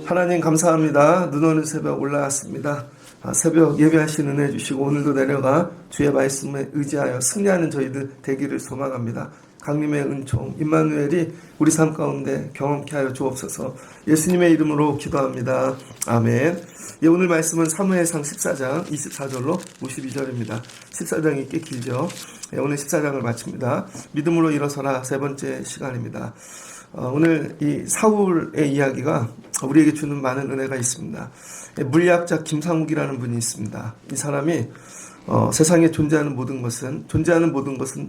하나님 감사합니다. 눈 오는 새벽 올라왔습니다. 새벽 예배하시는 은혜 주시고 오늘도 내려가 주의 말씀에 의지하여 승리하는 저희들 되기를 소망합니다. 강림의 은총 임마누엘이 우리 삶 가운데 경험케 하여 주옵소서. 예수님의 이름으로 기도합니다. 아멘. 오늘 말씀은 사무엘상 14장 24절로 52절입니다. 14장이 꽤 길죠. 오늘 14장을 마칩니다. 믿음으로 일어서라 세 번째 시간입니다. 오늘 이 사울의 이야기가 우리에게 주는 많은 은혜가 있습니다. 물리학자 김상욱이라는 분이 있습니다. 이 사람이 세상에 존재하는 모든 것은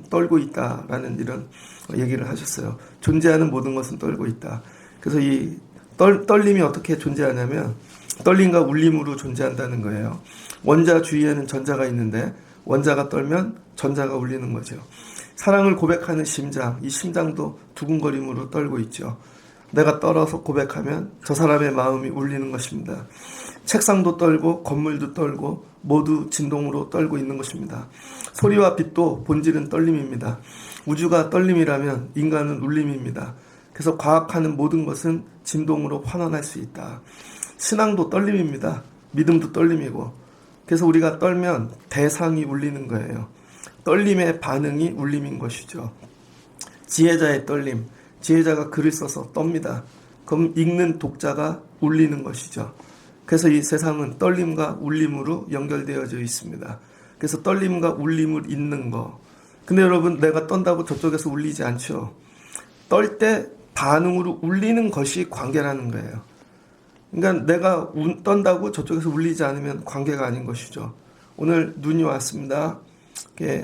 떨고 있다라는 이런 얘기를 하셨어요. 존재하는 모든 것은 떨고 있다. 그래서 이 떨림이 어떻게 존재하냐면 떨림과 울림으로 존재한다는 거예요. 원자 주위에는 전자가 있는데 원자가 떨면 전자가 울리는 거죠. 사랑을 고백하는 심장, 이 심장도 두근거림으로 떨고 있죠. 내가 떨어서 고백하면 저 사람의 마음이 울리는 것입니다. 책상도 떨고 건물도 떨고 모두 진동으로 떨고 있는 것입니다. 소리와 빛도 본질은 떨림입니다. 우주가 떨림이라면 인간은 울림입니다. 그래서 과학하는 모든 것은 진동으로 환원할 수 있다. 신앙도 떨림입니다. 믿음도 떨림이고, 그래서 우리가 떨면 대상이 울리는 거예요. 떨림의 반응이 울림인 것이죠. 지혜자의 떨림, 지혜자가 글을 써서 떱니다. 그럼 읽는 독자가 울리는 것이죠. 그래서 이 세상은 떨림과 울림으로 연결되어져 있습니다. 그래서 떨림과 울림을 잇는 거. 근데 여러분, 내가 떤다고 저쪽에서 울리지 않죠. 떨 때 반응으로 울리는 것이 관계라는 거예요. 그러니까 내가 떤다고 저쪽에서 울리지 않으면 관계가 아닌 것이죠. 오늘 눈이 왔습니다.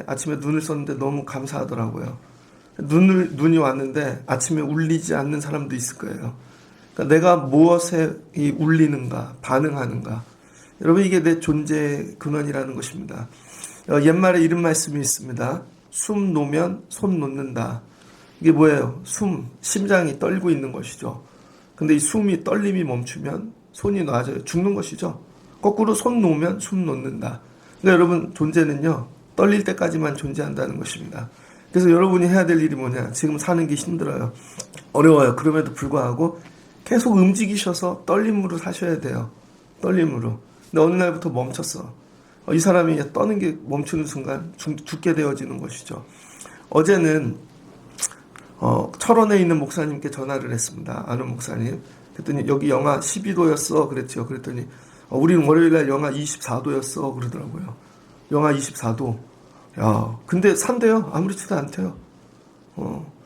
아침에 눈을 썼는데 너무 감사하더라고요. 눈이 왔는데 아침에 울리지 않는 사람도 있을 거예요. 그러니까 내가 무엇에 울리는가, 반응하는가. 여러분, 이게 내 존재의 근원이라는 것입니다. 옛말에 이런 말씀이 있습니다. 숨 놓으면 손 놓는다. 이게 뭐예요? 심장이 떨고 있는 것이죠. 근데 이 숨이 떨림이 멈추면 손이 놔져요. 죽는 것이죠. 거꾸로 손 놓으면 숨 놓는다. 그러니까 여러분, 존재는요, 떨릴 때까지만 존재한다는 것입니다. 그래서 여러분이 해야 될 일이 뭐냐? 지금 사는 게 힘들어요. 어려워요. 그럼에도 불구하고 계속 움직이셔서 떨림으로 사셔야 돼요. 떨림으로. 근데 어느 날부터 멈췄어. 이 사람이 떠는 게 멈추는 순간 죽게 되어지는 것이죠. 어제는 철원에 있는 목사님께 전화를 했습니다. 아는 목사님. 그랬더니 여기 영하 12도였어. 그랬죠. 그랬더니 우리는 월요일날 영하 24도였어. 그러더라고요. 영하 24도. 야, 근데 산대요. 아무렇지도 않대요.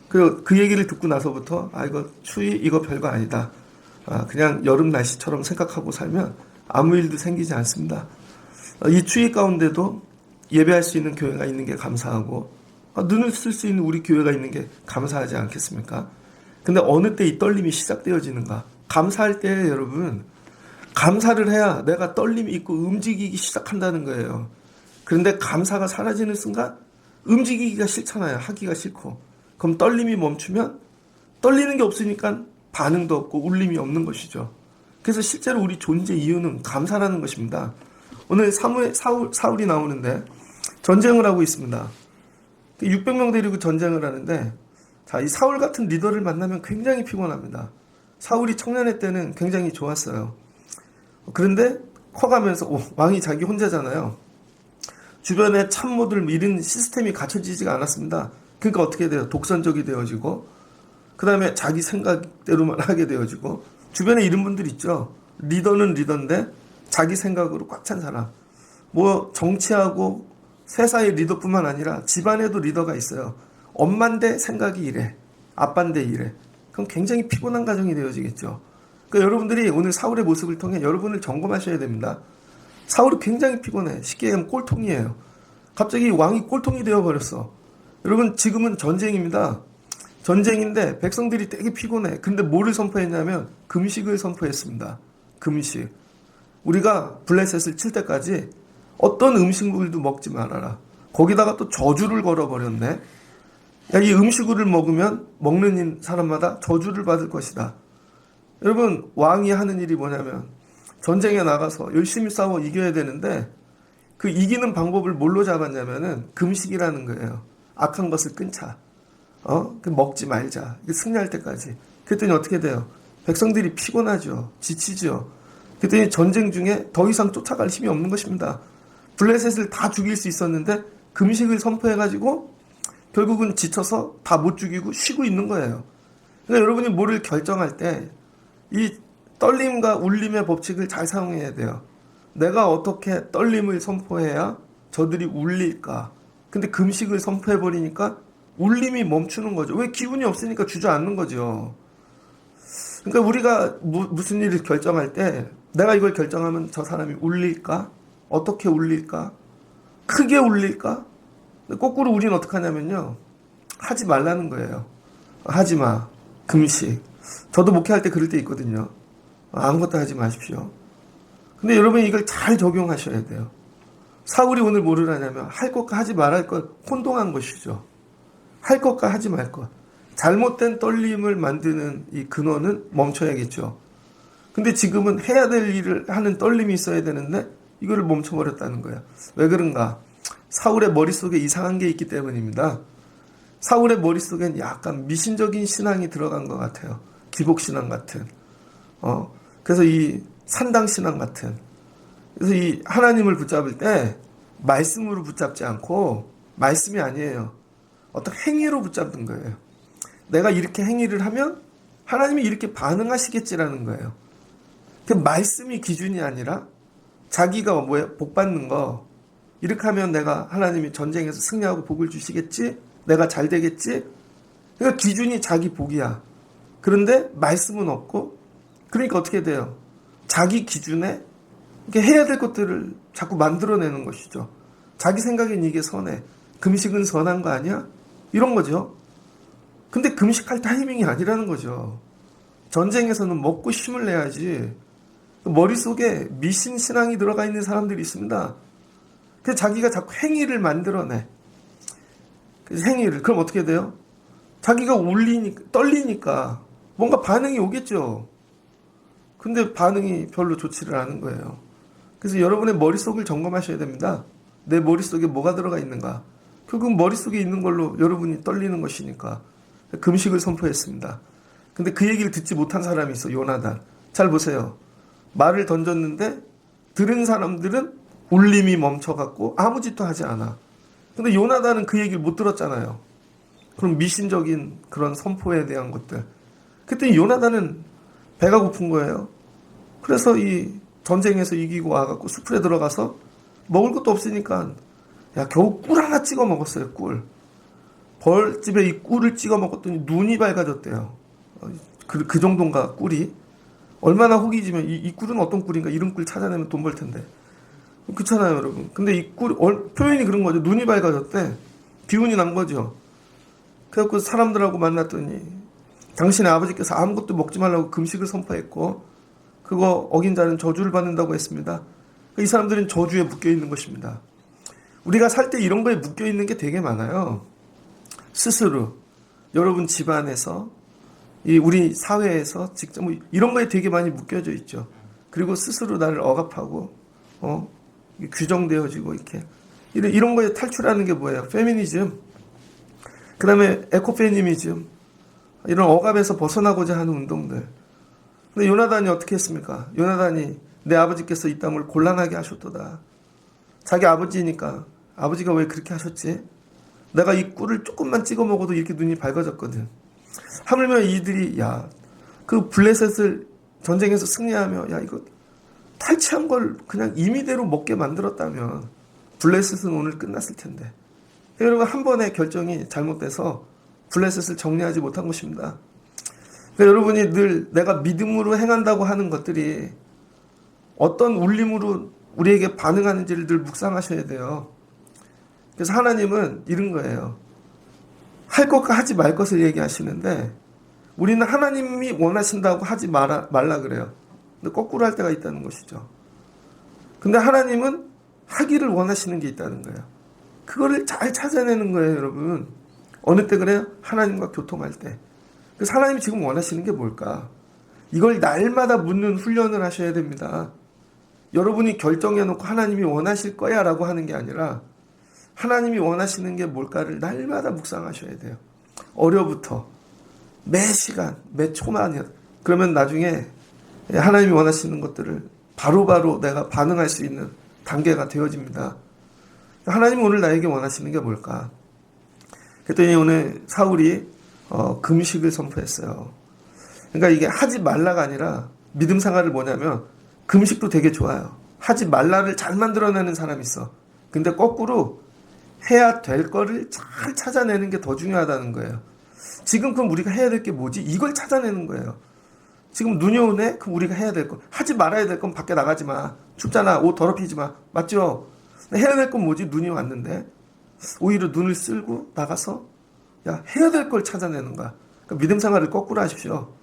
그 얘기를 듣고 나서부터 이거 추위 이거 별거 아니다. 그냥 여름 날씨처럼 생각하고 살면 아무 일도 생기지 않습니다. 이 추위 가운데도 예배할 수 있는 교회가 있는 게 감사하고 눈을 쓸 수 있는 우리 교회가 있는 게 감사하지 않겠습니까? 근데 어느 때 이 떨림이 시작되어지는가? 감사할 때 여러분, 감사를 해야 내가 떨림이 있고 움직이기 시작한다는 거예요. 그런데 감사가 사라지는 순간 움직이기가 싫잖아요. 하기가 싫고. 그럼 떨림이 멈추면 떨리는 게 없으니까 반응도 없고 울림이 없는 것이죠. 그래서 실제로 우리 존재 이유는 감사라는 것입니다. 오늘 사울이 나오는데 전쟁을 하고 있습니다. 600명 데리고 전쟁을 하는데, 자, 이 사울 같은 리더를 만나면 굉장히 피곤합니다. 사울이 청년의 때는 굉장히 좋았어요. 그런데 커가면서 왕이 자기 혼자잖아요. 주변에 참모들 이런 시스템이 갖춰지지가 않았습니다. 그러니까 어떻게 돼요? 독선적이 되어지고, 그 다음에 자기 생각대로만 하게 되어지고, 주변에 이런 분들 있죠. 리더는 리더인데 자기 생각으로 꽉 찬 사람. 정치하고 회사의 리더뿐만 아니라 집안에도 리더가 있어요. 엄마인데 생각이 이래. 아빠인데 이래. 그럼 굉장히 피곤한 가정이 되어지겠죠. 그러니까 여러분들이 오늘 사울의 모습을 통해 여러분을 점검하셔야 됩니다. 사울이 굉장히 피곤해. 쉽게 얘기하면 꼴통이에요. 갑자기 왕이 꼴통이 되어버렸어. 여러분, 지금은 전쟁입니다. 전쟁인데 백성들이 되게 피곤해. 근데 뭐를 선포했냐면 금식을 선포했습니다. 금식. 우리가 블레셋을 칠 때까지 어떤 음식물도 먹지 말아라. 거기다가 또 저주를 걸어버렸네. 이 음식물을 먹으면 먹는 사람마다 저주를 받을 것이다. 여러분, 왕이 하는 일이 뭐냐면 전쟁에 나가서 열심히 싸워 이겨야 되는데 그 이기는 방법을 뭘로 잡았냐면은 금식이라는 거예요. 악한 것을 끊자. 먹지 말자. 승리할 때까지. 그랬더니 어떻게 돼요? 백성들이 피곤하죠. 지치죠. 그랬더니 전쟁 중에 더 이상 쫓아갈 힘이 없는 것입니다. 블레셋을 다 죽일 수 있었는데 금식을 선포해가지고 결국은 지쳐서 다 못 죽이고 쉬고 있는 거예요. 그러니까 여러분이 뭐를 결정할 때 이 떨림과 울림의 법칙을 잘 사용해야 돼요. 내가 어떻게 떨림을 선포해야 저들이 울릴까? 근데 금식을 선포해버리니까 울림이 멈추는 거죠. 왜? 기운이 없으니까 주저앉는 거죠. 그러니까 우리가 무슨 일을 결정할 때 내가 이걸 결정하면 저 사람이 울릴까? 어떻게 울릴까? 크게 울릴까? 거꾸로 우리는 어떻게 하냐면요. 하지 말라는 거예요. 하지 마. 금식. 저도 목회할 때 그럴 때 있거든요. 아무것도 하지 마십시오. 근데 여러분이 이걸 잘 적용하셔야 돼요. 사울이 오늘 뭐를 하냐면 할 것과 하지 말할 것 혼동한 것이죠. 할 것과 하지 말 것. 잘못된 떨림을 만드는 이 근원은 멈춰야겠죠. 근데 지금은 해야 될 일을 하는 떨림이 있어야 되는데 이거를 멈춰버렸다는 거예요. 왜 그런가? 사울의 머릿속에 이상한 게 있기 때문입니다. 사울의 머릿속엔 약간 미신적인 신앙이 들어간 것 같아요. 기복신앙 같은. 그래서 이 산당신앙 같은. 그래서 이 하나님을 붙잡을 때 말씀으로 붙잡지 않고 말씀이 아니에요. 어떤 행위로 붙잡는 거예요. 내가 이렇게 행위를 하면 하나님이 이렇게 반응하시겠지라는 거예요. 그 말씀이 기준이 아니라 자기가 뭐예요? 복 받는 거. 이렇게 하면 내가 하나님이 전쟁에서 승리하고 복을 주시겠지? 내가 잘 되겠지? 그러니까 기준이 자기 복이야. 그런데 말씀은 없고 그러니까 어떻게 돼요? 자기 기준에 이렇게 해야 될 것들을 자꾸 만들어내는 것이죠. 자기 생각엔 이게 선해. 금식은 선한 거 아니야? 이런 거죠. 근데 금식할 타이밍이 아니라는 거죠. 전쟁에서는 먹고 힘을 내야지. 머릿속에 미신신앙이 들어가 있는 사람들이 있습니다. 그래서 자기가 자꾸 행위를 만들어내. 그래서 행위를. 그럼 어떻게 돼요? 자기가 떨리니까 뭔가 반응이 오겠죠. 근데 반응이 별로 좋지를 않은 거예요. 그래서 여러분의 머릿속을 점검하셔야 됩니다. 내 머릿속에 뭐가 들어가 있는가. 결국 머릿속에 있는 걸로 여러분이 떨리는 것이니까 금식을 선포했습니다. 근데 그 얘기를 듣지 못한 사람이 있어. 요나단. 잘 보세요. 말을 던졌는데 들은 사람들은 울림이 멈춰갖고 아무 짓도 하지 않아. 근데 요나단은 그 얘기를 못 들었잖아요. 그럼 미신적인 그런 선포에 대한 것들. 그때 요나단은 배가 고픈 거예요. 그래서 이 전쟁에서 이기고 와갖고 숲에 들어가서 먹을 것도 없으니까 야 겨우 꿀 하나 찍어 먹었어요. 꿀. 벌집에 이 꿀을 찍어 먹었더니 눈이 밝아졌대요. 그 정도인가 꿀이. 얼마나 호기지면 이 꿀은 어떤 꿀인가 이런 꿀 찾아내면 돈 벌 텐데. 그렇잖아요 여러분. 근데 이 꿀 표현이 그런 거죠. 눈이 밝아졌대. 기운이 난 거죠. 그래갖고 사람들하고 만났더니 당신의 아버지께서 아무것도 먹지 말라고 금식을 선포했고 그거 어긴 자는 저주를 받는다고 했습니다. 이 사람들은 저주에 묶여있는 것입니다. 우리가 살 때 이런 거에 묶여있는 게 되게 많아요. 스스로 여러분 집안에서 우리 사회에서 직접 이런 거에 되게 많이 묶여져 있죠. 그리고 스스로 나를 억압하고 규정되어지고 이렇게 이런 거에 탈출하는 게 뭐예요? 페미니즘. 그 다음에 에코페미니즘. 이런 억압에서 벗어나고자 하는 운동들. 근데 요나단이 어떻게 했습니까? 요나단이 내 아버지께서 이 땅을 곤란하게 하셨도다. 자기 아버지니까 아버지가 왜 그렇게 하셨지? 내가 이 꿀을 조금만 찍어 먹어도 이렇게 눈이 밝아졌거든. 하물며 이들이 그 블레셋을 전쟁에서 승리하며 이거 탈취한 걸 그냥 임의대로 먹게 만들었다면 블레셋은 오늘 끝났을 텐데. 여러분 한 번의 결정이 잘못돼서 블레셋을 정리하지 못한 것입니다. 그러니까 여러분이 늘 내가 믿음으로 행한다고 하는 것들이 어떤 울림으로 우리에게 반응하는지를 늘 묵상하셔야 돼요. 그래서 하나님은 이런 거예요. 할 것과 하지 말 것을 얘기하시는데 우리는 하나님이 원하신다고 하지 말라 그래요. 근데 거꾸로 할 때가 있다는 것이죠. 근데 하나님은 하기를 원하시는 게 있다는 거예요. 그거를 잘 찾아내는 거예요, 여러분. 어느 때 그래요? 하나님과 교통할 때. 그래서 하나님이 지금 원하시는 게 뭘까? 이걸 날마다 묻는 훈련을 하셔야 됩니다. 여러분이 결정해놓고 하나님이 원하실 거야 라고 하는 게 아니라 하나님이 원하시는 게 뭘까를 날마다 묵상하셔야 돼요. 어려부터 매 시간, 매 초만. 그러면 나중에 하나님이 원하시는 것들을 바로바로 내가 반응할 수 있는 단계가 되어집니다. 하나님은 오늘 나에게 원하시는 게 뭘까? 그랬더니 오늘 사울이 금식을 선포했어요. 그러니까 이게 하지 말라가 아니라 믿음 생활을 뭐냐면 금식도 되게 좋아요. 하지 말라를 잘 만들어내는 사람이 있어. 근데 거꾸로 해야 될 거를 잘 찾아내는 게 더 중요하다는 거예요. 지금 그럼 우리가 해야 될 게 뭐지? 이걸 찾아내는 거예요. 지금 눈이 오네? 그럼 우리가 해야 될 거. 하지 말아야 될 건 밖에 나가지 마. 춥잖아. 옷 더럽히지 마. 맞죠? 해야 될 건 뭐지? 눈이 왔는데. 오히려 눈을 쓸고 나가서 해야 될 걸 찾아내는 거야. 그러니까 믿음 생활을 거꾸로 하십시오.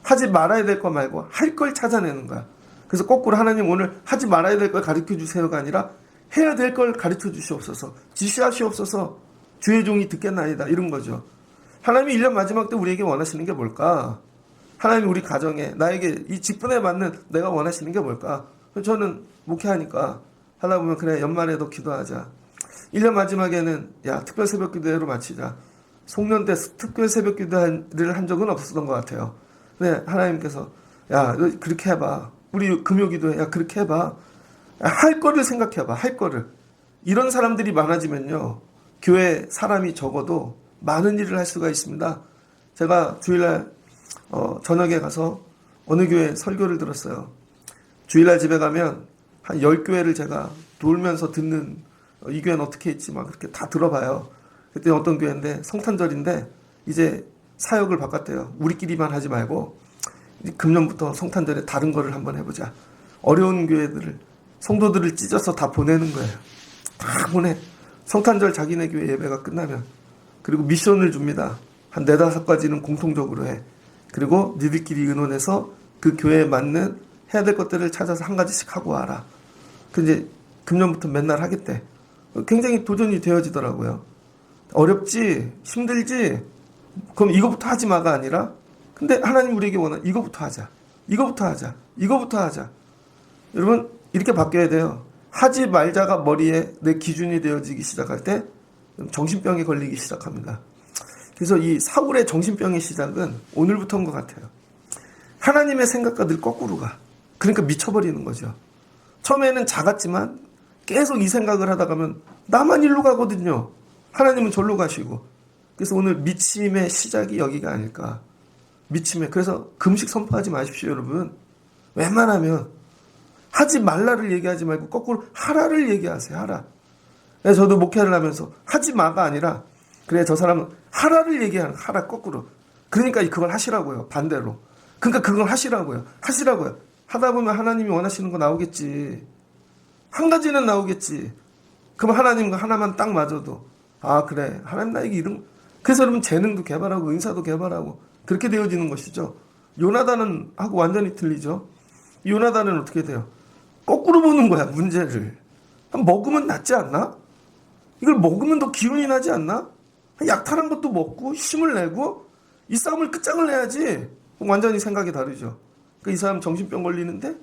하지 말아야 될 거 말고 할 걸 찾아내는 거야. 그래서 거꾸로 하나님 오늘 하지 말아야 될 걸 가르쳐 주세요가 아니라 해야 될 걸 가르쳐 주시옵소서. 지시하시옵소서. 주의 종이 듣겠나이다. 이런 거죠. 하나님이 1년 마지막 때 우리에게 원하시는 게 뭘까? 하나님이 우리 가정에 나에게 이 직분에 맞는 내가 원하시는 게 뭘까? 저는 목회하니까 하다 보면 그래 연말에도 기도하자. 1년 마지막에는 특별 새벽 기도회로 마치자. 송년 때 특별 새벽 기도를 한 적은 없었던 것 같아요. 근데 하나님께서 너 그렇게 해봐. 우리 금요 기도회 그렇게 해봐. 할 거를 생각해봐. 할 거를. 이런 사람들이 많아지면요. 교회 사람이 적어도 많은 일을 할 수가 있습니다. 제가 주일날 저녁에 가서 어느 교회 설교를 들었어요. 주일날 집에 가면 한 10교회를 제가 돌면서 듣는 이 교회는 어떻게 했지 막 그렇게 다 들어봐요. 그때 어떤 교회인데 성탄절인데 이제 사역을 바꿨대요. 우리끼리만 하지 말고 금년부터 성탄절에 다른 거를 한번 해보자. 어려운 교회들을 성도들을 찢어서 다 보내는 거예요. 다 보내. 성탄절 자기네 교회 예배가 끝나면. 그리고 미션을 줍니다. 한 4-5가지는 공통적으로 해. 그리고 니들끼리 의논해서 그 교회에 맞는 해야 될 것들을 찾아서 한 가지씩 하고 와라. 이제 금년부터 맨날 하겠대. 굉장히 도전이 되어지더라고요. 어렵지? 힘들지? 그럼 이거부터 하지 마가 아니라 근데 하나님 우리에게 원하는 이거부터 하자. 이거부터 하자. 이거부터 하자. 여러분 이렇게 바뀌어야 돼요. 하지 말자가 머리에 내 기준이 되어지기 시작할 때 정신병이 걸리기 시작합니다. 그래서 이 사울의 정신병의 시작은 오늘부터인 것 같아요. 하나님의 생각과 늘 거꾸로 가. 그러니까 미쳐버리는 거죠. 처음에는 작았지만 계속 이 생각을 하다 가면 나만 일로 가거든요. 하나님은 절로 가시고. 그래서 오늘 미침의 시작이 여기가 아닐까. 미침의. 그래서 금식 선포하지 마십시오, 여러분. 웬만하면 하지 말라를 얘기하지 말고 거꾸로 하라를 얘기하세요. 하라. 그래서 저도 목회를 하면서 하지 마가 아니라 그래 저 사람은 하라를 얘기하는 하라 거꾸로. 그러니까 그걸 하시라고요. 반대로. 그러니까 그걸 하시라고요. 하시라고요. 하다 보면 하나님이 원하시는 거 나오겠지. 한 가지는 나오겠지. 그럼 하나님과 하나만 딱 맞아도 그래 하나님 나에게 이런. 그래서 여러분 재능도 개발하고 은사도 개발하고 그렇게 되어지는 것이죠. 요나단은 하고 완전히 틀리죠. 요나단은 어떻게 돼요? 거꾸로 보는 거야 문제를. 먹으면 낫지 않나? 이걸 먹으면 더 기운이 나지 않나? 약탈한 것도 먹고 힘을 내고 이 싸움을 끝장을 내야지. 완전히 생각이 다르죠. 그러니까 이 사람 정신병 걸리는데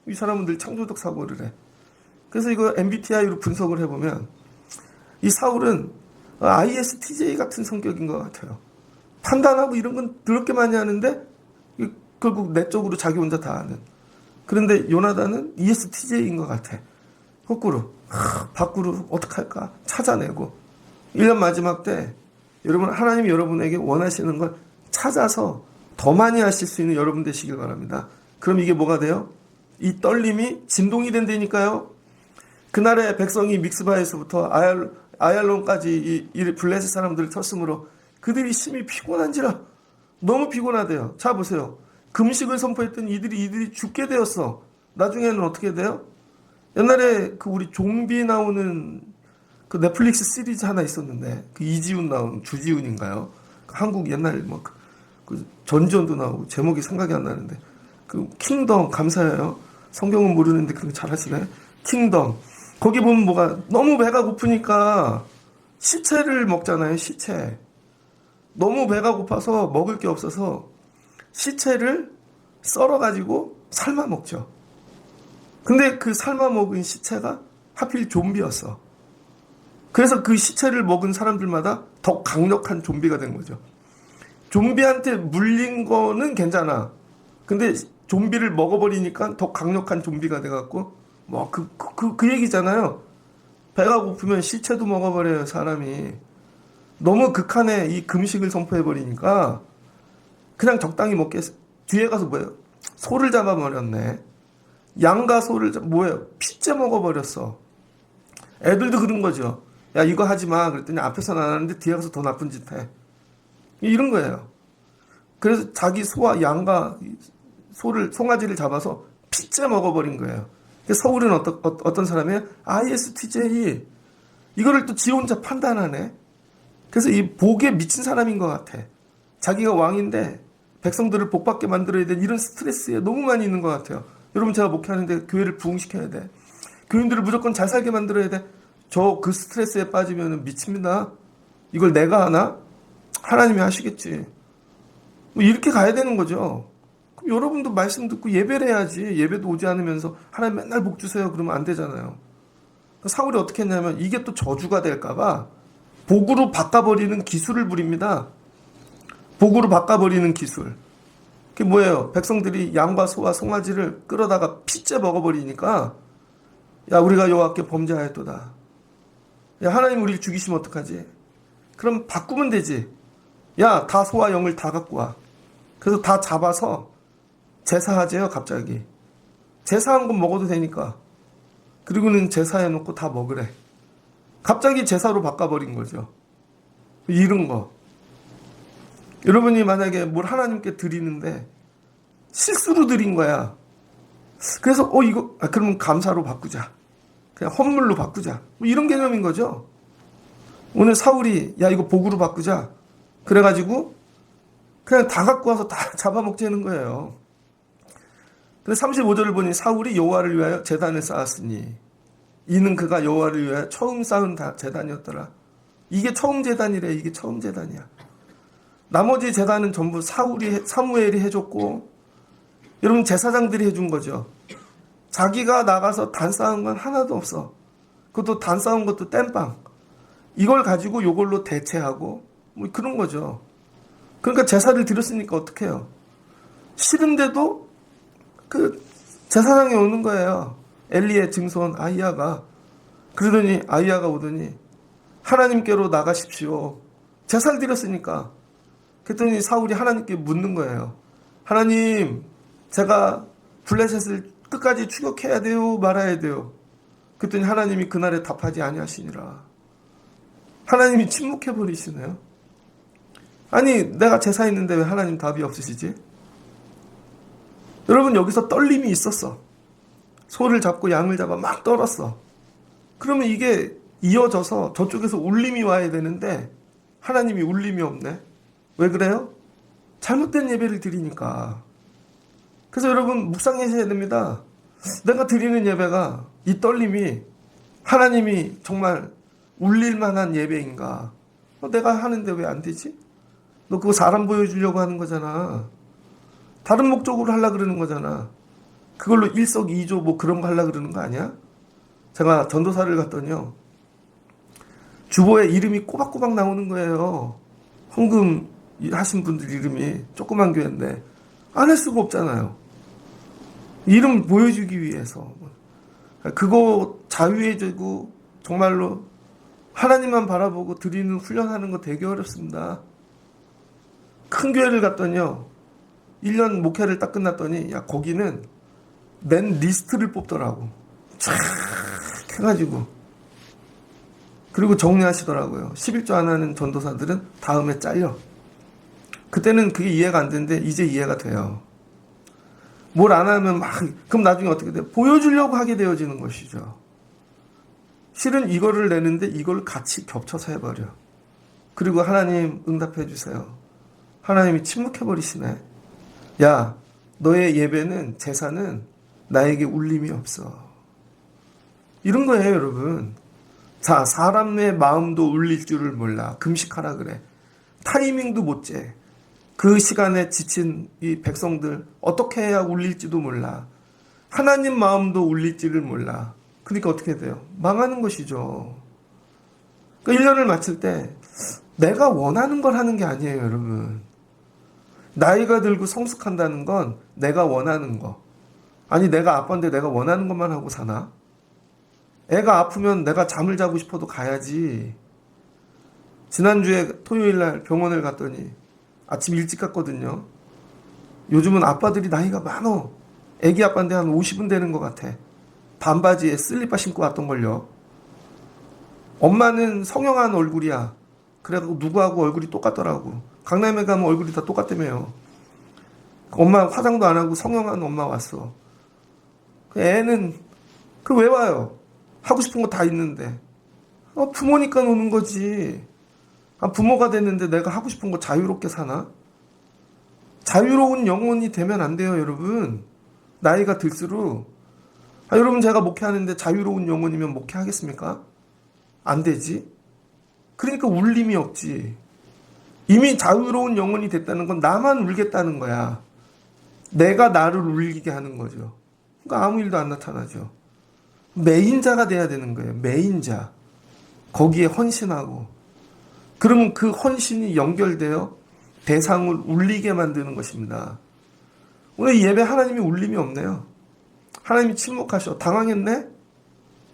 이 사람은 늘 창조적 사고를 해. 그래서 이거 MBTI로 분석을 해보면 이 사울은 ISTJ 같은 성격인 것 같아요. 판단하고 이런 건 더럽게 많이 하는데 결국 내적으로 자기 혼자 다 하는. 그런데 요나단은 ESTJ인 것 같아. 거꾸로 밖으로 어떡할까 찾아내고 1년 마지막 때 여러분 하나님이 여러분에게 원하시는 걸 찾아서 더 많이 하실 수 있는 여러분 되시길 바랍니다. 그럼 이게 뭐가 돼요? 이 떨림이 진동이 된다니까요. 그날의 백성이 믹스바에서부터 아얄론까지 이 블레셋 사람들을 쳤으므로 그들이 심히 피곤한지라. 너무 피곤하대요. 자 보세요. 금식을 선포했던 이들이 죽게 되었어. 나중에는 어떻게 돼요? 옛날에 그 우리 좀비 나오는 그 넷플릭스 시리즈 하나 있었는데 그 이지훈 나오는 주지훈인가요? 그 한국 옛날 그 전지현도 나오고 제목이 생각이 안 나는데 그 킹덤 감사해요. 성경은 모르는데 그런 거 잘하시네. 킹덤. 거기 보면 뭐가 너무 배가 고프니까 시체를 먹잖아요. 시체. 너무 배가 고파서 먹을 게 없어서 시체를 썰어가지고 삶아 먹죠. 근데 그 삶아 먹은 시체가 하필 좀비였어. 그래서 그 시체를 먹은 사람들마다 더 강력한 좀비가 된 거죠. 좀비한테 물린 거는 괜찮아. 근데 좀비를 먹어버리니까 더 강력한 좀비가 돼갖고, 뭐, 그 얘기잖아요. 배가 고프면 시체도 먹어버려요, 사람이. 너무 극한의 이 금식을 선포해버리니까, 그냥 적당히 뒤에 가서 뭐예요? 소를 잡아버렸네. 양과 소를, 뭐예요? 피째 먹어버렸어. 애들도 그런 거죠. 야, 이거 하지 마. 그랬더니 앞에서는 안 하는데 뒤에 가서 더 나쁜 짓 해. 이런 거예요. 그래서 자기 소와 양과 송아지를 잡아서 피째 먹어버린 거예요. 서울은 어떤 사람이에요? ISTJ. 이거를 또 지 혼자 판단하네. 그래서 이 복에 미친 사람인 것 같아. 자기가 왕인데 백성들을 복받게 만들어야 돼. 이런 스트레스에 너무 많이 있는 것 같아요. 여러분, 제가 목회하는데 교회를 부흥시켜야 돼. 교인들을 무조건 잘 살게 만들어야 돼. 저 그 스트레스에 빠지면 미칩니다. 이걸 내가 하나? 하나님이 하시겠지. 뭐 이렇게 가야 되는 거죠. 그럼 여러분도 말씀 듣고 예배를 해야지. 예배도 오지 않으면서 하나님 맨날 복 주세요. 그러면 안 되잖아요. 사울이 어떻게 했냐면 이게 또 저주가 될까봐 복으로 바꿔버리는 기술을 부립니다. 복으로 바꿔버리는 기술. 그게 뭐예요? 백성들이 양과 소와 송아지를 끌어다가 피째 먹어버리니까, 야, 우리가 여호와께 범죄하였도다. 야, 하나님 우리를 죽이시면 어떡하지? 그럼 바꾸면 되지. 야, 다 소와 영을 다 갖고 와. 그래서 다 잡아서 제사하재요, 갑자기. 제사한 건 먹어도 되니까. 그리고는 제사해놓고 다 먹으래. 갑자기 제사로 바꿔버린 거죠. 이런 거. 여러분이 만약에 뭘 하나님께 드리는데 실수로 드린 거야. 그래서 그러면 감사로 바꾸자. 그냥 헌물로 바꾸자. 뭐 이런 개념인 거죠. 오늘 사울이 야, 이거 복으로 바꾸자. 그래가지고 그냥 다 갖고 와서 다 잡아먹자는 거예요. 근데 35절을 보니 사울이 여호와를 위하여 제단을 쌓았으니 이는 그가 여호와를 위하여 처음 쌓은 제단이었더라. 이게 처음 제단이래. 이게 처음 제단이야. 나머지 제단은 전부 사무엘이 해줬고, 여러분 제사장들이 해준 거죠. 자기가 나가서 단 쌓은 건 하나도 없어. 그것도 단 쌓은 것도 땜빵. 이걸 가지고 이걸로 대체하고 뭐 그런 거죠. 그러니까 제사를 드렸으니까 어떡해요. 싫은데도 그 제사장이 오는 거예요. 엘리의 증손 아히야가. 그러더니 아히야가 오더니 하나님께로 나가십시오. 제사를 드렸으니까. 그랬더니 사울이 하나님께 묻는 거예요. 하나님, 제가 블레셋을 끝까지 추격해야 돼요? 말아야 돼요? 그랬더니 하나님이 그날에 답하지 아니하시니라. 하나님이 침묵해버리시네요. 아니, 내가 제사했는데 왜 하나님 답이 없으시지? 여러분, 여기서 떨림이 있었어. 소를 잡고 양을 잡아 막 떨었어. 그러면 이게 이어져서 저쪽에서 울림이 와야 되는데 하나님이 울림이 없네. 왜 그래요? 잘못된 예배를 드리니까. 그래서 여러분 묵상하셔야 됩니다. 내가 드리는 예배가 이 떨림이 하나님이 정말 울릴 만한 예배인가? 내가 하는데 왜 안 되지? 너 그거 사람 보여주려고 하는 거잖아. 다른 목적으로 하려고 그러는 거잖아. 그걸로 일석이조 뭐 그런 거 하려고 그러는 거 아니야? 제가 전도사를 갔더니요. 주보에 이름이 꼬박꼬박 나오는 거예요. 헌금 하신 분들 이름이 조그만 교회인데 안 할 수가 없잖아요. 이름 보여주기 위해서. 그거 자유해지고 정말로 하나님만 바라보고 드리는 훈련하는 거 되게 어렵습니다. 큰 교회를 갔더니요. 1년 목회를 딱 끝났더니 야, 거기는 맨 리스트를 뽑더라고. 촥 해가지고. 그리고 정리하시더라고요. 11조 안 하는 전도사들은 다음에 잘려. 그때는 그게 이해가 안 되는데 이제 이해가 돼요. 뭘 안 하면 그럼 나중에 어떻게 돼요? 보여주려고 하게 되어지는 것이죠. 실은 이거를 내는데 이걸 같이 겹쳐서 해버려. 그리고 하나님 응답해 주세요. 하나님이 침묵해버리시네. 야, 너의 예배는, 제사는 나에게 울림이 없어. 이런 거예요, 여러분. 자, 사람의 마음도 울릴 줄을 몰라. 금식하라 그래. 타이밍도 못 재. 그 시간에 지친 이 백성들 어떻게 해야 울릴지도 몰라. 하나님 마음도 울릴지를 몰라. 그러니까 어떻게 돼요? 망하는 것이죠. 그러니까 1년을 마칠 때 내가 원하는 걸 하는 게 아니에요, 여러분. 나이가 들고 성숙한다는 건 내가 원하는 거. 아니, 내가 아빠인데 내가 원하는 것만 하고 사나? 애가 아프면 내가 잠을 자고 싶어도 가야지. 지난주에 토요일 날 병원을 갔더니 아침 일찍 갔거든요. 요즘은 아빠들이 나이가 많어. 애기 아빠인데 한 50은 되는 것 같아. 반바지에 슬리퍼 신고 왔던걸요. 엄마는 성형한 얼굴이야. 그래갖고 누구하고 얼굴이 똑같더라고. 강남에 가면 얼굴이 다 똑같다며요. 엄마 화장도 안 하고 성형한 엄마 왔어. 애는 왜 와요? 하고 싶은 거 다 있는데. 부모니까 노는 거지. 부모가 됐는데 내가 하고 싶은 거 자유롭게 사나? 자유로운 영혼이 되면 안 돼요, 여러분. 나이가 들수록. 여러분, 제가 목회하는데 자유로운 영혼이면 목회하겠습니까? 안 되지. 그러니까 울림이 없지. 이미 자유로운 영혼이 됐다는 건 나만 울겠다는 거야. 내가 나를 울리게 하는 거죠. 그러니까 아무 일도 안 나타나죠. 메인자가 돼야 되는 거예요. 메인자. 거기에 헌신하고. 그러면 그 헌신이 연결되어 대상을 울리게 만드는 것입니다. 오늘 예배 하나님이 울림이 없네요. 하나님이 침묵하셔. 당황했네?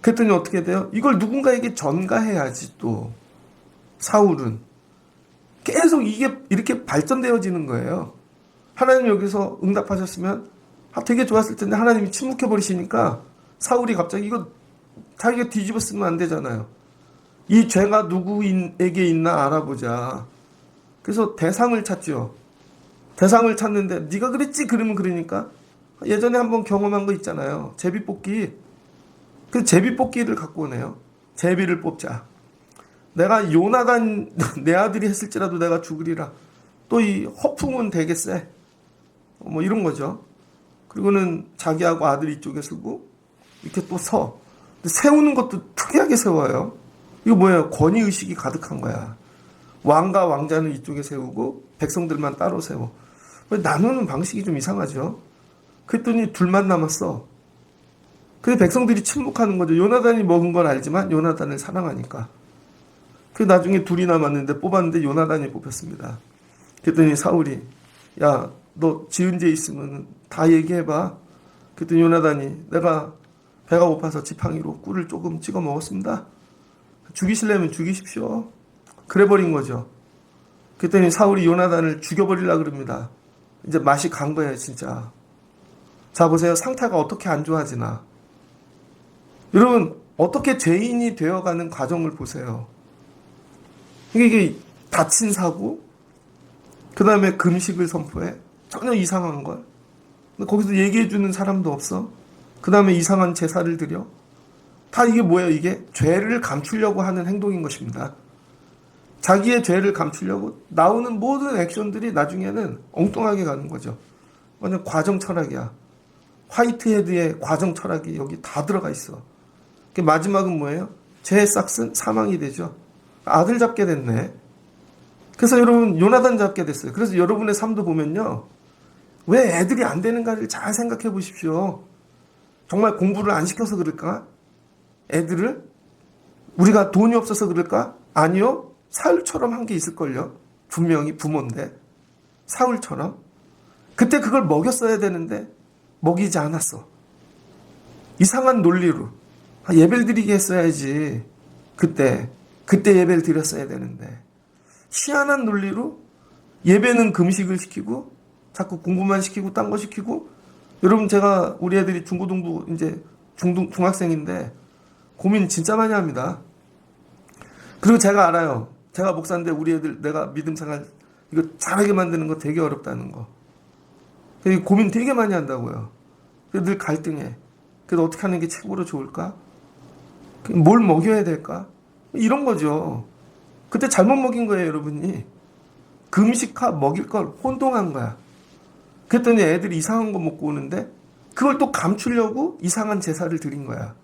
그랬더니 어떻게 돼요? 이걸 누군가에게 전가해야지 또. 사울은. 계속 이게 이렇게 발전되어지는 거예요. 하나님 여기서 응답하셨으면 되게 좋았을 텐데 하나님이 침묵해버리시니까 사울이 갑자기 이거 자기가 뒤집어 쓰면 안 되잖아요. 이 죄가 누구에게 있나 알아보자. 그래서 대상을 찾죠. 대상을 찾는데 네가 그랬지? 그러면 그러니까 예전에 한번 경험한 거 있잖아요. 제비뽑기. 그 제비뽑기를 갖고 오네요. 제비를 뽑자. 내가 요나단 내 아들이 했을지라도 내가 죽으리라. 또 이 허풍은 되게 세. 뭐 이런 거죠. 그리고는 자기하고 아들 이쪽에 서고 이렇게 또 서. 근데 세우는 것도 특이하게 세워요. 이거 뭐예요? 권위의식이 가득한 거야. 왕과 왕자는 이쪽에 세우고 백성들만 따로 세워. 나누는 방식이 좀 이상하죠. 그랬더니 둘만 남았어. 근데 백성들이 침묵하는 거죠. 요나단이 먹은 건 알지만 요나단을 사랑하니까. 그 나중에 둘이 남았는데 뽑았는데 요나단이 뽑혔습니다. 그랬더니 사울이 야, 너 지은 죄 있으면 다 얘기해봐. 그랬더니 요나단이 내가 배가 고파서 지팡이로 꿀을 조금 찍어 먹었습니다. 죽이시려면 죽이십시오. 그래버린 거죠. 그랬더니 사울이 요나단을 죽여버리려고 그럽니다. 이제 맛이 간 거예요, 진짜. 자, 보세요. 상태가 어떻게 안 좋아지나. 여러분, 어떻게 죄인이 되어가는 과정을 보세요. 이게 다친 사고, 그 다음에 금식을 선포해. 전혀 이상한 걸. 거기서 얘기해주는 사람도 없어. 그 다음에 이상한 제사를 드려. 다 이게 뭐예요? 이게 죄를 감추려고 하는 행동인 것입니다. 자기의 죄를 감추려고 나오는 모든 액션들이 나중에는 엉뚱하게 가는 거죠. 완전 과정 철학이야. 화이트헤드의 과정 철학이 여기 다 들어가 있어. 마지막은 뭐예요? 죄의 싹은 사망이 되죠. 아들 잡게 됐네. 그래서 여러분 요나단 잡게 됐어요. 그래서 여러분의 삶도 보면요. 왜 애들이 안 되는가를 잘 생각해 보십시오. 정말 공부를 안 시켜서 그럴까? 애들을? 우리가 돈이 없어서 그럴까? 아니요. 사울처럼 한 게 있을걸요. 분명히 부모인데. 사울처럼. 그때 그걸 먹였어야 되는데 먹이지 않았어. 이상한 논리로. 예배를 드리게 했어야지. 그때 예배를 드렸어야 되는데. 희한한 논리로 예배는 금식을 시키고 자꾸 공부만 시키고 딴 거 시키고. 여러분, 제가 우리 애들이 중고등부 이제 중학생인데 고민 진짜 많이 합니다. 그리고 제가 알아요. 제가 목사인데 우리 애들 내가 믿음 생활 이거 잘하게 만드는 거 되게 어렵다는 거. 고민 되게 많이 한다고요. 늘 갈등해. 그래서 어떻게 하는 게 최고로 좋을까? 뭘 먹여야 될까? 이런 거죠. 그때 잘못 먹인 거예요, 여러분이. 금식하 먹일 걸 혼동한 거야. 그랬더니 애들이 이상한 거 먹고 오는데 그걸 또 감추려고 이상한 제사를 드린 거야.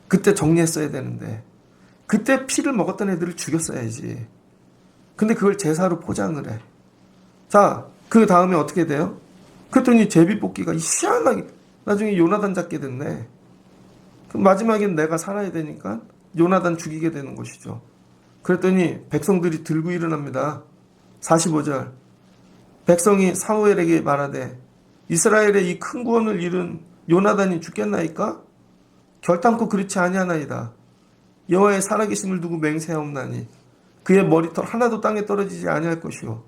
그때 정리했어야 되는데. 그때 피를 먹었던 애들을 죽였어야지. 근데 그걸 제사로 포장을 해. 자, 그 다음에 어떻게 돼요? 그랬더니 제비뽑기가 희한하게 나중에 요나단 잡게 됐네. 그럼 마지막엔 내가 살아야 되니까 요나단 죽이게 되는 것이죠. 그랬더니 백성들이 들고 일어납니다. 45절. 백성이 사무엘에게 말하되 이스라엘의 이 큰 구원을 이룬 요나단이 죽겠나이까? 결단코 그렇지 아니하나이다. 여호와의 살아계심을 두고 맹세하옵나니 그의 머리털 하나도 땅에 떨어지지 아니할 것이요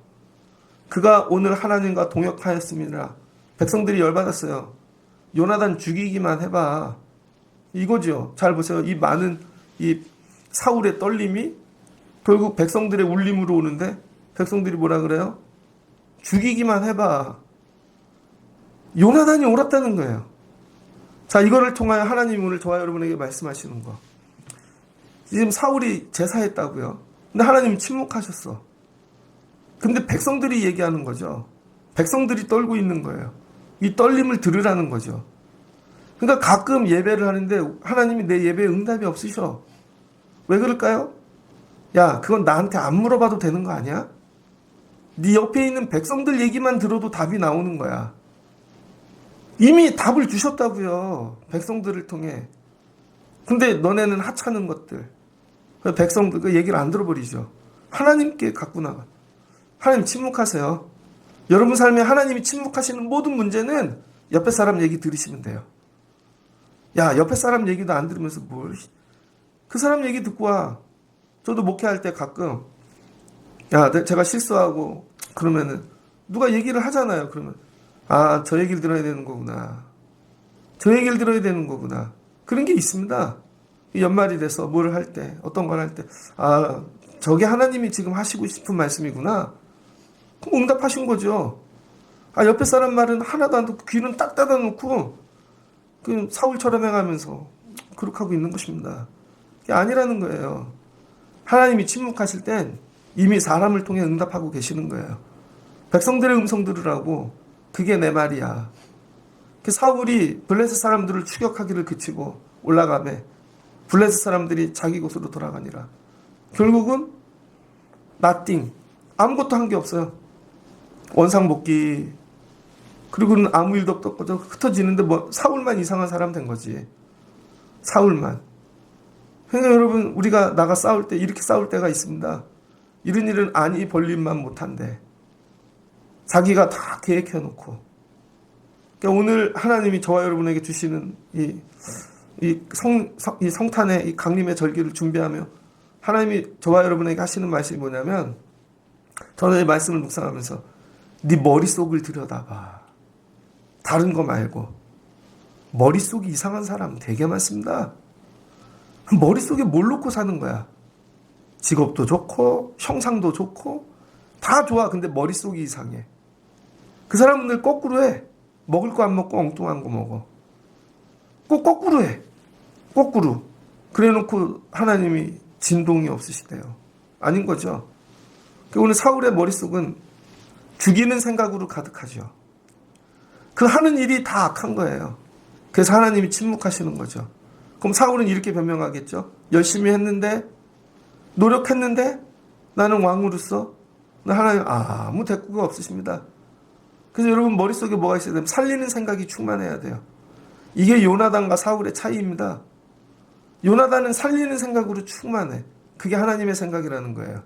그가 오늘 하나님과 동역하였음이라. 백성들이 열받았어요. 요나단 죽이기만 해봐. 이거죠. 잘 보세요. 이 많은 이 사울의 떨림이 결국 백성들의 울림으로 오는데 백성들이 뭐라 그래요? 죽이기만 해봐. 요나단이 옳았다는 거예요. 자, 이거를 통하여 하나님이 오늘 저와 여러분에게 말씀하시는 거. 지금 사울이 제사했다고요. 근데 하나님이 침묵하셨어. 근데 백성들이 얘기하는 거죠. 백성들이 떨고 있는 거예요. 이 떨림을 들으라는 거죠. 그러니까 가끔 예배를 하는데 하나님이 내 예배에 응답이 없으셔. 왜 그럴까요? 야, 그건 나한테 안 물어봐도 되는 거 아니야? 네 옆에 있는 백성들 얘기만 들어도 답이 나오는 거야. 이미 답을 주셨다고요. 백성들을 통해. 근데 너네는 하찮은 것들. 백성들 그 얘기를 안 들어버리죠. 하나님께 갖고 나가. 하나님 침묵하세요. 여러분 삶에 하나님이 침묵하시는 모든 문제는 옆에 사람 얘기 들으시면 돼요. 야, 옆에 사람 얘기도 안 들으면서 뭘. 그 사람 얘기 듣고 와. 저도 목회할 때 가끔 야, 제가 실수하고 그러면은 누가 얘기를 하잖아요. 그러면 아, 저 얘기를 들어야 되는 거구나. 저 얘기를 들어야 되는 거구나. 그런 게 있습니다. 연말이 돼서 뭘 할 때, 어떤 걸 할 때, 아, 저게 하나님이 지금 하시고 싶은 말씀이구나. 그럼 응답하신 거죠. 아, 옆에 사람 말은 하나도 안 듣고 귀는 딱 닫아놓고 그 사울처럼 행하면서 그렇게 하고 있는 것입니다. 그게 아니라는 거예요. 하나님이 침묵하실 땐 이미 사람을 통해 응답하고 계시는 거예요. 백성들의 음성 들으라고. 그게 내 말이야. 사울이 블레셋 사람들을 추격하기를 그치고 올라가매 블레셋 사람들이 자기 곳으로 돌아가니라. 결국은 nothing. 아무것도 한 게 없어요. 원상복귀. 그리고는 아무 일도 없고 흩어지는데 뭐 사울만 이상한 사람 된 거지. 사울만. 그러니까 여러분 우리가 나가 싸울 때 이렇게 싸울 때가 있습니다. 이런 일은 아니 벌림만 못한대. 자기가 다 계획해놓고. 그러니까 오늘 하나님이 저와 여러분에게 주시는 이 성탄의 이 강림의 절기를 준비하며 하나님이 저와 여러분에게 하시는 말씀이 뭐냐면 저는 이 말씀을 묵상하면서 네 머릿속을 들여다봐. 다른 거 말고. 머릿속이 이상한 사람 되게 많습니다. 머릿속에 뭘 놓고 사는 거야? 직업도 좋고 형상도 좋고 다 좋아. 근데 머릿속이 이상해. 그 사람들 거꾸로 해. 먹을 거 안 먹고 엉뚱한 거 먹어. 꼭 거꾸로 해. 거꾸로. 그래놓고 하나님이 진동이 없으시대요. 아닌 거죠. 오늘 사울의 머릿속은 죽이는 생각으로 가득하죠. 그 하는 일이 다 악한 거예요. 그래서 하나님이 침묵하시는 거죠. 그럼 사울은 이렇게 변명하겠죠. 열심히 했는데 노력했는데 나는 왕으로서 하나님 아무 대꾸가 없으십니다. 그래서 여러분 머릿속에 뭐가 있어야 되면 살리는 생각이 충만해야 돼요. 이게 요나단과 사울의 차이입니다. 요나단은 살리는 생각으로 충만해. 그게 하나님의 생각이라는 거예요.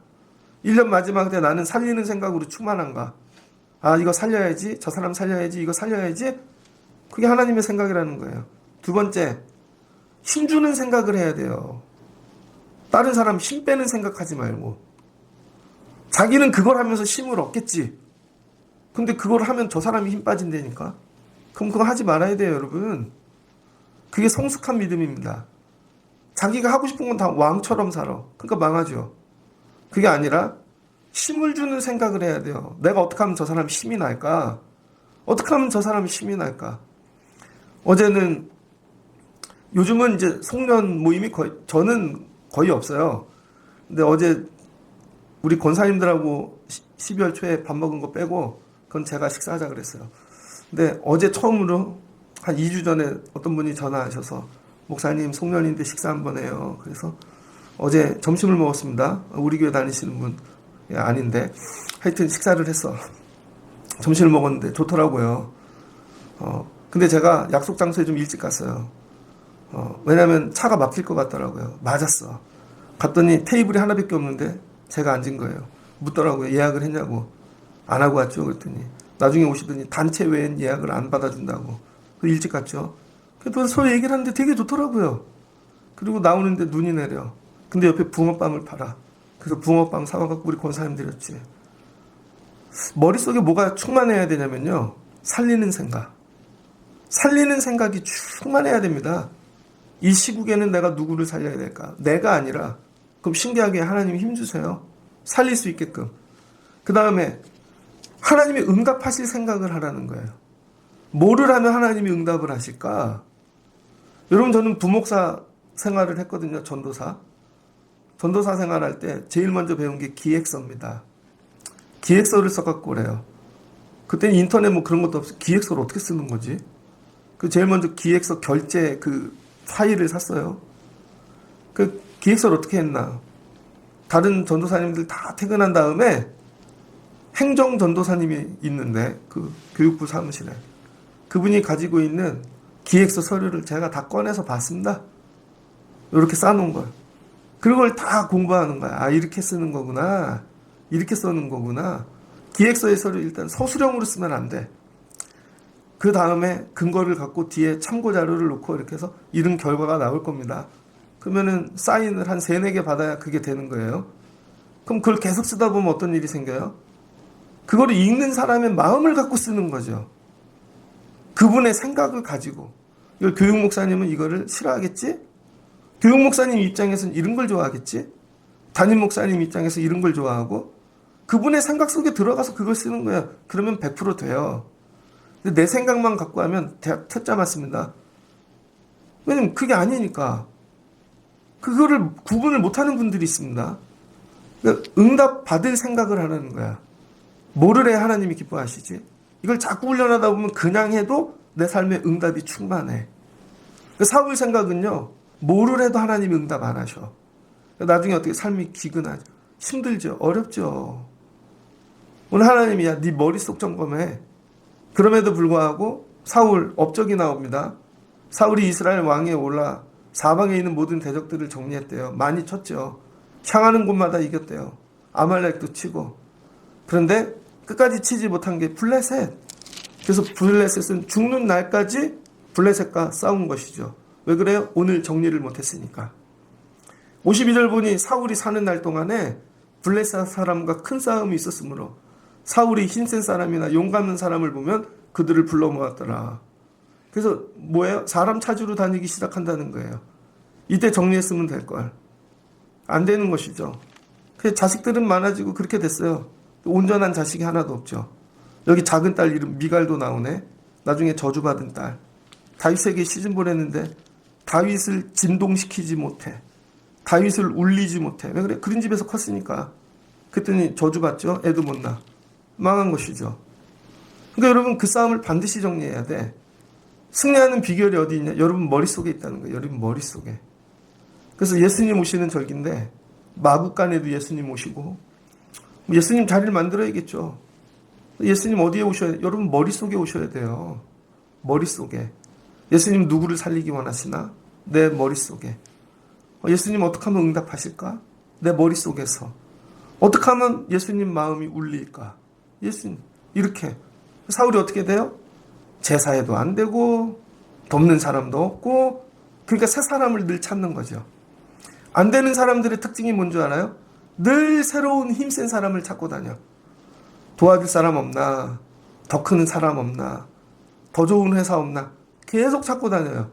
1년 마지막 때 나는 살리는 생각으로 충만한가? 아, 이거 살려야지. 저 사람 살려야지. 이거 살려야지. 그게 하나님의 생각이라는 거예요. 두 번째, 힘주는 생각을 해야 돼요. 다른 사람 힘 빼는 생각하지 말고. 자기는 그걸 하면서 힘을 얻겠지. 근데 그걸 하면 저 사람이 힘 빠진다니까. 그럼 그거 하지 말아야 돼요, 여러분. 그게 성숙한 믿음입니다. 자기가 하고 싶은 건 다 왕처럼 살아. 그러니까 망하죠. 그게 아니라 힘을 주는 생각을 해야 돼요. 내가 어떻게 하면 저 사람 힘이 날까? 어떻게 하면 저 사람이 힘이 날까? 어제는 요즘은 이제 송년 모임이 저는 거의 없어요. 근데 어제 우리 권사님들하고 12월 초에 밥 먹은 거 빼고 그건 제가 식사하자 그랬어요. 근데 어제 처음으로 한 2주 전에 어떤 분이 전화하셔서 목사님 송년인데 식사 한번 해요. 그래서 어제 점심을 먹었습니다. 우리 교회 다니시는 분 아닌데 하여튼 식사를 했어. 점심을 먹었는데 좋더라고요. 근데 제가 약속 장소에 좀 일찍 갔어요. 왜냐면 차가 막힐 것 같더라고요. 맞았어. 갔더니 테이블이 하나밖에 없는데 제가 앉은 거예요. 묻더라고요. 예약을 했냐고. 안 하고 왔죠. 그랬더니 나중에 오시더니 단체 외엔 예약을 안 받아준다고. 일찍 갔죠. 그래서 서로 얘기를 하는데 되게 좋더라고요. 그리고 나오는데 눈이 내려. 근데 옆에 붕어빵을 팔아. 그래서 붕어빵 사와갖고 우리 권사님 드렸지. 머릿속에 뭐가 충만해야 되냐면요. 살리는 생각. 살리는 생각이 충만해야 됩니다. 이 시국에는 내가 누구를 살려야 될까? 내가 아니라. 그럼 신기하게 하나님이 힘주세요. 살릴 수 있게끔. 그 다음에 하나님이 응답하실 생각을 하라는 거예요. 뭐를 하면 하나님이 응답을 하실까? 여러분, 저는 부목사 생활을 했거든요. 전도사. 전도사 생활할 때 제일 먼저 배운 게 기획서입니다. 기획서를 써갖고 그래요. 그때는 인터넷 뭐 그런 것도 없어. 기획서를 어떻게 쓰는 거지? 그 제일 먼저 기획서 결제 그 파일을 샀어요. 그 기획서를 어떻게 했나? 다른 전도사님들 다 퇴근한 다음에 행정 전도사님이 있는데 그 교육부 사무실에 그분이 가지고 있는 기획서 서류를 제가 다 꺼내서 봤습니다. 이렇게 쌓아놓은 거예요. 그걸 다 공부하는 거야. 아, 이렇게 쓰는 거구나. 이렇게 쓰는 거구나. 기획서의 서류 일단 서술형으로 쓰면 안 돼. 그 다음에 근거를 갖고 뒤에 참고 자료를 놓고 이렇게 해서 이런 결과가 나올 겁니다. 그러면은 사인을 한 3, 4개 받아야 그게 되는 거예요. 그럼 그걸 계속 쓰다 보면 어떤 일이 생겨요? 그거를 읽는 사람의 마음을 갖고 쓰는 거죠. 그분의 생각을 가지고. 이걸 교육 목사님은 이거를 싫어하겠지? 교육 목사님 입장에서는 이런 걸 좋아하겠지? 담임 목사님 입장에서 이런 걸 좋아하고 그분의 생각 속에 들어가서 그걸 쓰는 거야. 그러면 100% 돼요. 근데 내 생각만 갖고 하면 대학 퇴짜 맞습니다. 왜냐면 그게 아니니까. 그거를 구분을 못하는 분들이 있습니다. 그러니까 응답 받을 생각을 하라는 거야. 뭐를 해야 하나님이 기뻐하시지? 이걸 자꾸 훈련하다 보면 그냥 해도 내 삶에 응답이 충만해. 사울 생각은요. 뭐를 해도 하나님이 응답 안 하셔. 나중에 어떻게 삶이 기근하죠. 힘들죠. 어렵죠. 오늘 하나님이 야, 네 머릿속 점검해. 그럼에도 불구하고 사울 업적이 나옵니다. 사울이 이스라엘 왕에 올라 사방에 있는 모든 대적들을 정리했대요. 많이 쳤죠. 향하는 곳마다 이겼대요. 아말렉도 치고. 그런데 끝까지 치지 못한 게 블레셋. 그래서 블레셋은 죽는 날까지 블레셋과 싸운 것이죠. 왜 그래요? 오늘 정리를 못했으니까. 52절 보니 사울이 사는 날 동안에 블레셋 사람과 큰 싸움이 있었으므로 사울이 힘센 사람이나 용감한 사람을 보면 그들을 불러 모았더라. 그래서 뭐예요? 사람 찾으러 다니기 시작한다는 거예요. 이때 정리했으면 될걸. 안 되는 것이죠. 그래서 자식들은 많아지고 그렇게 됐어요. 온전한 자식이 하나도 없죠. 여기 작은 딸 이름 미갈도 나오네. 나중에 저주받은 딸. 다윗에게 시집 보냈는데 다윗을 진동시키지 못해. 다윗을 울리지 못해. 왜 그래? 그런 집에서 컸으니까. 그랬더니 저주받죠. 애도 못 낳아. 망한 것이죠. 그러니까 여러분 그 싸움을 반드시 정리해야 돼. 승리하는 비결이 어디 있냐? 여러분 머릿속에 있다는 거예요. 여러분 머릿속에. 그래서 예수님 오시는 절기인데 마국간에도 예수님 오시고 예수님 자리를 만들어야겠죠. 예수님 어디에 오셔야 돼요? 여러분 머릿속에 오셔야 돼요. 머릿속에. 예수님 누구를 살리기 원하시나? 내 머릿속에. 예수님 어떻게 하면 응답하실까? 내 머릿속에서. 어떻게 하면 예수님 마음이 울릴까? 예수님 이렇게. 사울이 어떻게 돼요? 제사에도 안 되고 돕는 사람도 없고 그러니까 새 사람을 늘 찾는 거죠. 안 되는 사람들의 특징이 뭔지 알아요? 늘 새로운 힘센 사람을 찾고 다녀. 도와줄 사람 없나? 더 큰 사람 없나? 더 좋은 회사 없나? 계속 찾고 다녀요.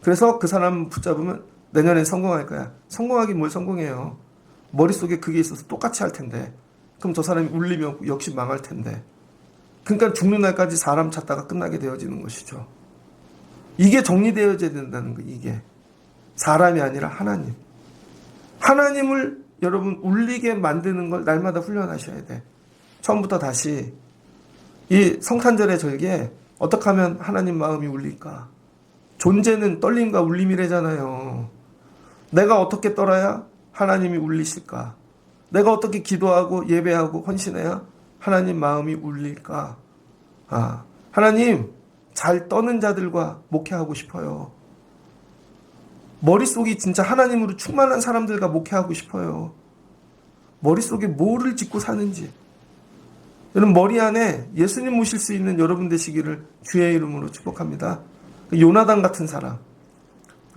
그래서 그 사람 붙잡으면 내년엔 성공할 거야. 성공하긴 뭘 성공해요. 머릿속에 그게 있어서 똑같이 할 텐데. 그럼 저 사람이 울리면 역시 망할 텐데. 그러니까 죽는 날까지 사람 찾다가 끝나게 되어지는 것이죠. 이게 정리되어져야 된다는 거예요. 이게. 사람이 아니라 하나님. 하나님을 여러분 울리게 만드는 걸 날마다 훈련하셔야 돼. 처음부터 다시 이 성탄절의 절기에 어떻게 하면 하나님 마음이 울릴까? 존재는 떨림과 울림이래잖아요. 내가 어떻게 떨어야 하나님이 울리실까? 내가 어떻게 기도하고 예배하고 헌신해야 하나님 마음이 울릴까? 하나님 잘 떠는 자들과 목회하고 싶어요. 머릿속이 진짜 하나님으로 충만한 사람들과 목회하고 싶어요. 머릿속에 뭐를 짓고 사는지. 여러분 머리 안에 예수님 모실 수 있는 여러분 되시기를 주의 이름으로 축복합니다. 요나단 같은 사람.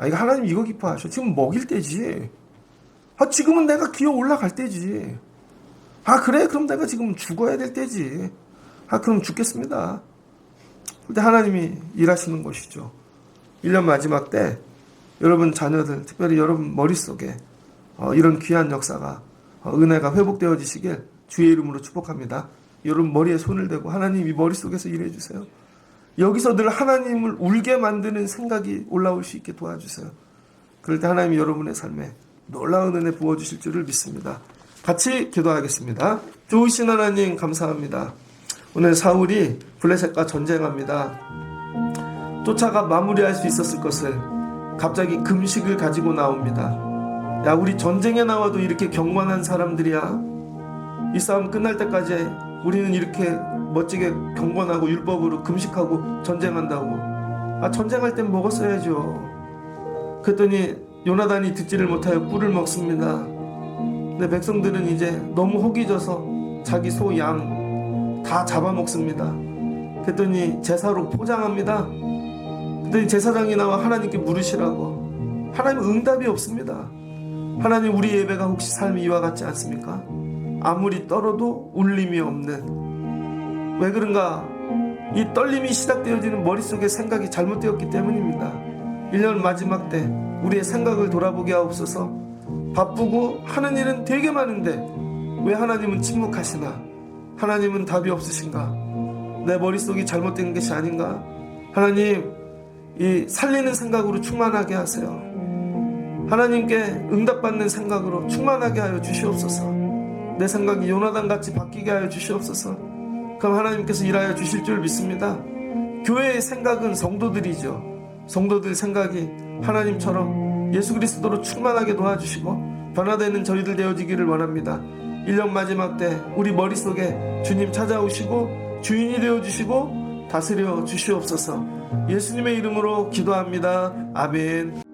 이거 하나님 이거 기뻐하셔. 지금 먹일 때지. 지금은 내가 기어 올라갈 때지. 그래? 그럼 내가 지금 죽어야 될 때지. 그럼 죽겠습니다. 근데 하나님이 일하시는 것이죠. 1년 마지막 때 여러분 자녀들, 특별히 여러분 머릿속에 이런 귀한 역사가 은혜가 회복되어지시길 주의 이름으로 축복합니다. 여러분 머리에 손을 대고 하나님 이 머릿속에서 일해 주세요. 여기서 늘 하나님을 울게 만드는 생각이 올라올 수 있게 도와주세요. 그럴 때 하나님이 여러분의 삶에 놀라운 은혜 부어주실 줄을 믿습니다. 같이 기도하겠습니다. 좋으신 하나님 감사합니다. 오늘 사울이 블레셋과 전쟁합니다. 쫓아가 마무리할 수 있었을 것을 갑자기 금식을 가지고 나옵니다. 야, 우리 전쟁에 나와도 이렇게 경건한 사람들이야. 이 싸움 끝날 때까지 우리는 이렇게 멋지게 경건하고 율법으로 금식하고 전쟁한다고. 전쟁할 땐 먹었어야죠. 그랬더니 요나단이 듣지를 못하여 꿀을 먹습니다. 근데 백성들은 이제 너무 허기져서 자기 소, 양 다 잡아먹습니다. 그랬더니 제사로 포장합니다. 그랬더니 제사장이 나와 하나님께 물으시라고. 하나님 응답이 없습니다. 하나님 우리 예배가 혹시 삶이 이와 같지 않습니까? 아무리 떨어도 울림이 없는. 왜 그런가? 이 떨림이 시작되어지는 머릿속에 생각이 잘못되었기 때문입니다. 1년 마지막 때 우리의 생각을 돌아보게 하옵소서. 바쁘고 하는 일은 되게 많은데 왜 하나님은 침묵하시나? 하나님은 답이 없으신가? 내 머릿속이 잘못된 것이 아닌가? 하나님, 이 살리는 생각으로 충만하게 하세요. 하나님께 응답받는 생각으로 충만하게 하여 주시옵소서. 내 생각이 요나단같이 바뀌게 하여 주시옵소서. 그럼 하나님께서 일하여 주실 줄 믿습니다. 교회의 생각은 성도들이죠. 성도들 생각이 하나님처럼 예수 그리스도로 충만하게 도와주시고 변화되는 저희들 되어지기를 원합니다. 1년 마지막 때 우리 머릿속에 주님 찾아오시고 주인이 되어주시고 다스려 주시옵소서. 예수님의 이름으로 기도합니다. 아멘.